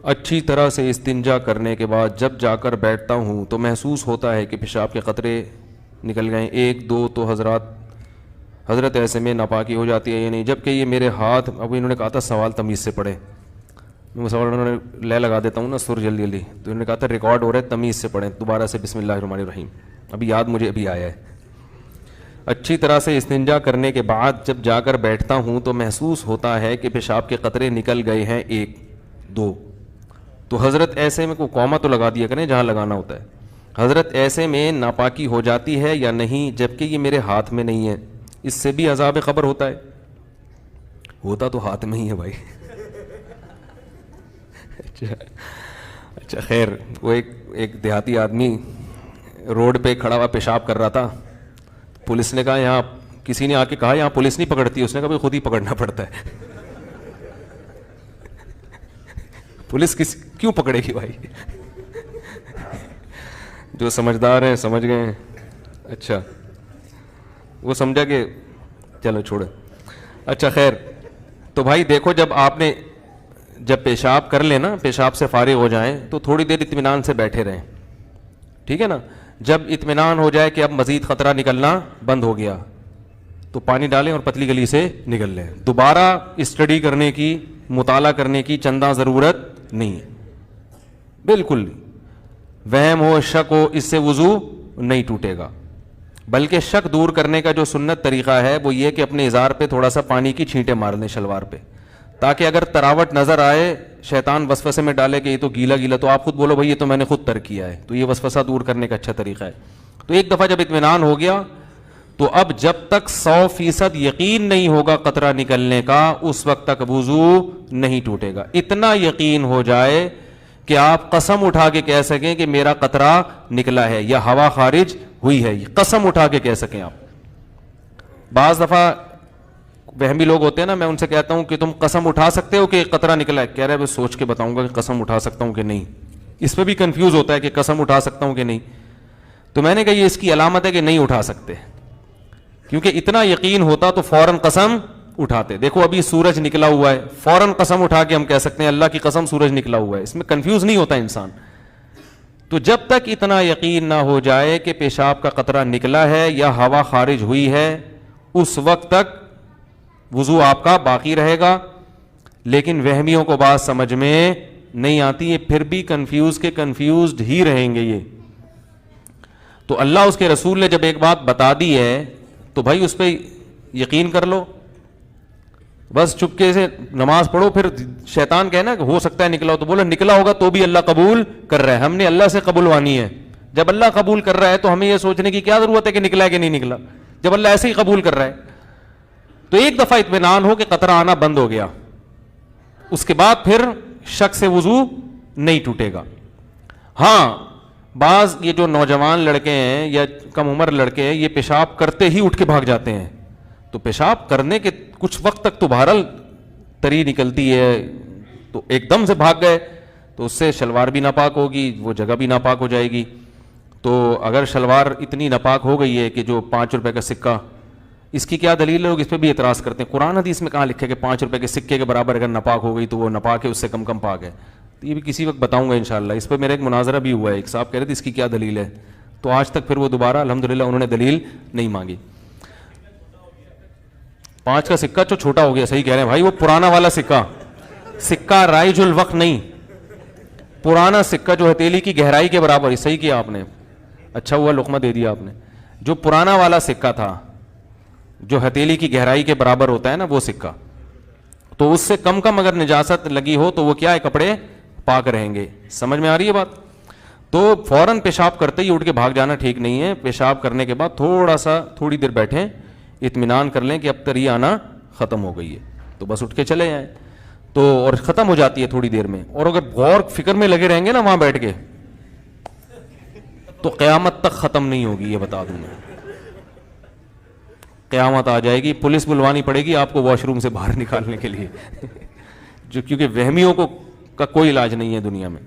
اچھی طرح سے استنجا کرنے کے بعد جب جا کر بیٹھتا ہوں تو محسوس ہوتا ہے کہ پیشاب کے قطرے نکل گئے، ایک دو تو حضرت ایسے میں ناپاکی ہو جاتی ہے یا نہیں؟ جبکہ یہ میرے ہاتھ، اب انہوں نے کہا تھا سوال تمیز سے پڑھیں، میں سوال انہوں نے لے لگا دیتا ہوں نا سر جلدی جلدی، تو انہوں نے کہا تھا ریکارڈ ہو رہا ہے تمیز سے پڑھیں، دوبارہ سے بسم اللہ الرحمن الرحیم، ابھی یاد مجھے ابھی آیا ہے۔ اچھی طرح سے استنجا کرنے کے بعد جب جا کر بیٹھتا ہوں تو محسوس ہوتا ہے کہ پیشاب کے قطرے نکل گئے ہیں، ایک دو تو حضرت ایسے میں کوئی قوما تو لگا دیا کریں جہاں لگانا ہوتا ہے، حضرت ایسے میں ناپاکی ہو جاتی ہے یا نہیں؟ جبکہ یہ میرے ہاتھ میں نہیں ہے، اس سے بھی عذاب قبر ہوتا ہے؟ ہوتا تو ہاتھ میں ہی ہے بھائی۔ اچھا خیر، وہ ایک دیہاتی آدمی روڈ پہ کھڑا ہوا پیشاب کر رہا تھا، پولیس نے کہا یہاں، کسی نے آ کے کہا یہاں پولیس نہیں پکڑتی، اس نے کہا بھائی خود ہی پکڑنا پڑتا ہے۔ پولیس کیوں پکڑے گی بھائی؟ جو سمجھدار ہیں سمجھ گئے ہیں۔ اچھا وہ سمجھا کہ چلو چھوڑے۔ اچھا خیر، تو بھائی دیکھو جب پیشاب کر لیں نا، پیشاب سے فارغ ہو جائیں تو تھوڑی دیر اطمینان سے بیٹھے رہیں، ٹھیک ہے نا؟ جب اطمینان ہو جائے کہ اب مزید خطرہ نکلنا بند ہو گیا تو پانی ڈالیں اور پتلی گلی سے نکل لیں۔ دوبارہ اسٹڈی کرنے کی، مطالعہ کرنے کی چندہ ضرورت نہیں ہے، بالکل نہیں۔ وہم ہو، شک ہو، اس سے وضو نہیں ٹوٹے گا، بلکہ شک دور کرنے کا جو سنت طریقہ ہے وہ یہ کہ اپنے ازار پہ تھوڑا سا پانی کی چھینٹیں مار لیں، شلوار پہ، تاکہ اگر تراوٹ نظر آئے، شیطان وسوسے میں ڈالے کہ یہ تو گیلا گیلا، تو آپ خود بولو بھائی یہ تو میں نے خود ترک کیا ہے، تو یہ وسوسہ دور کرنے کا اچھا طریقہ ہے۔ تو ایک دفعہ جب اطمینان ہو گیا تو اب جب تک 100% یقین نہیں ہوگا قطرہ نکلنے کا، اس وقت تک وضو نہیں ٹوٹے گا۔ اتنا یقین ہو جائے کہ آپ قسم اٹھا کے کہہ سکیں کہ میرا قطرہ نکلا ہے یا ہوا خارج ہوئی ہے، قسم اٹھا کے کہہ سکیں آپ۔ بعض دفعہ وہمی لوگ ہوتے ہیں نا، میں ان سے کہتا ہوں کہ تم قسم اٹھا سکتے ہو کہ قطرہ نکلا ہے؟ کہہ رہے ہیں سوچ کے بتاؤں گا کہ قسم اٹھا سکتا ہوں کہ نہیں۔ اس پہ بھی کنفیوز ہوتا ہے کہ قسم اٹھا سکتا ہوں کہ نہیں، تو میں نے کہا یہ اس کی علامت ہے کہ نہیں اٹھا سکتے، کیونکہ اتنا یقین ہوتا تو فوراً قسم اٹھاتے۔ دیکھو ابھی سورج نکلا ہوا ہے، فوراً قسم اٹھا کے ہم کہہ سکتے ہیں اللہ کی قسم سورج نکلا ہوا ہے، اس میں کنفیوز نہیں ہوتا انسان۔ تو جب تک اتنا یقین نہ ہو جائے کہ پیشاب کا قطرہ نکلا ہے یا ہوا خارج ہوئی ہے، اس وقت تک وضو آپ کا باقی رہے گا۔ لیکن وہمیوں کو بات سمجھ میں نہیں آتی، یہ پھر بھی کنفیوزڈ ہی رہیں گے یہ۔ تو اللہ اس کے رسول نے جب ایک بات بتا دی ہے تو بھائی اس پہ یقین کر لو، بس چپکے سے نماز پڑھو۔ پھر شیطان کہنا کہ ہو سکتا ہے نکلا ہو، تو بولو نکلا ہوگا تو بھی اللہ قبول کر رہا ہے، ہم نے اللہ سے قبولوانی ہے۔ جب اللہ قبول کر رہا ہے تو ہمیں یہ سوچنے کی کیا ضرورت ہے کہ نکلا ہے کہ نہیں نکلا، جب اللہ ایسے ہی قبول کر رہا ہے۔ تو ایک دفعہ اطمینان ہو کہ قطرہ آنا بند ہو گیا، اس کے بعد پھر شک سے وضو نہیں ٹوٹے گا۔ ہاں بعض یہ جو نوجوان لڑکے ہیں یا کم عمر لڑکے ہیں، یہ پیشاب کرتے ہی اٹھ کے بھاگ جاتے ہیں، تو پیشاب کرنے کے کچھ وقت تک تو بہرحال تری نکلتی ہے، تو ایک دم سے بھاگ گئے تو اس سے شلوار بھی ناپاک ہوگی، وہ جگہ بھی ناپاک ہو جائے گی۔ تو اگر شلوار اتنی ناپاک ہو گئی ہے کہ جو 5 روپے کا سکہ، اس کی کیا دلیل ہے؟ لوگ اس پہ بھی اعتراض کرتے ہیں، قرآن حدیث میں کہاں لکھے کہ 5 روپے کے سکے کے برابر اگر ناپاک ہو گئی تو وہ ناپاک ہے، اس سے کم پاک ہے؟ تو یہ بھی کسی وقت بتاؤں گا انشاءاللہ۔ اس پہ میرا ایک مناظرہ بھی ہوا ہے، ایک صاحب کہہ رہے تھے اس کی کیا دلیل ہے، تو آج تک پھر وہ دوبارہ الحمدللہ انہوں نے دلیل نہیں مانگی۔ 5 کا سکہ جو چھوٹا ہو گیا، صحیح کہہ رہے ہیں بھائی، وہ پرانا والا سکہ رائج الوقت نہیں، پرانا سکہ جو ہتھیلی کی گہرائی کے برابر، صحیح کیا آپ نے، اچھا ہوا لقمہ دے دیا آپ نے۔ جو پرانا والا سکہ تھا جو ہتھیلی کی گہرائی کے برابر ہوتا ہے نا، وہ سکہ، تو اس سے کم اگر نجاست لگی ہو تو وہ کیا ہے، کپڑے پاک رہیں گے۔ سمجھ میں آ رہی ہے بات؟ تو فوراً پیشاب کرتے ہی اٹھ کے بھاگ جانا ٹھیک نہیں ہے۔ پیشاب کرنے کے بعد تھوڑی دیر بیٹھیں، اطمینان کر لیں کہ اب تری آنا ختم ہو گئی ہے، تو بس اٹھ کے چلے جائیں، تو اور ختم ہو جاتی ہے تھوڑی دیر میں۔ اور اگر غور فکر میں لگے رہیں گے نا وہاں بیٹھ کے، تو قیامت تک ختم نہیں ہوگی، یہ بتا دوں میں۔ قیامت آ جائے گی، پولیس بلوانی پڑے گی آپ کو واش روم سے باہر نکالنے کے لیے، جو کیونکہ وہمیوں کا کوئی علاج نہیں ہے دنیا میں۔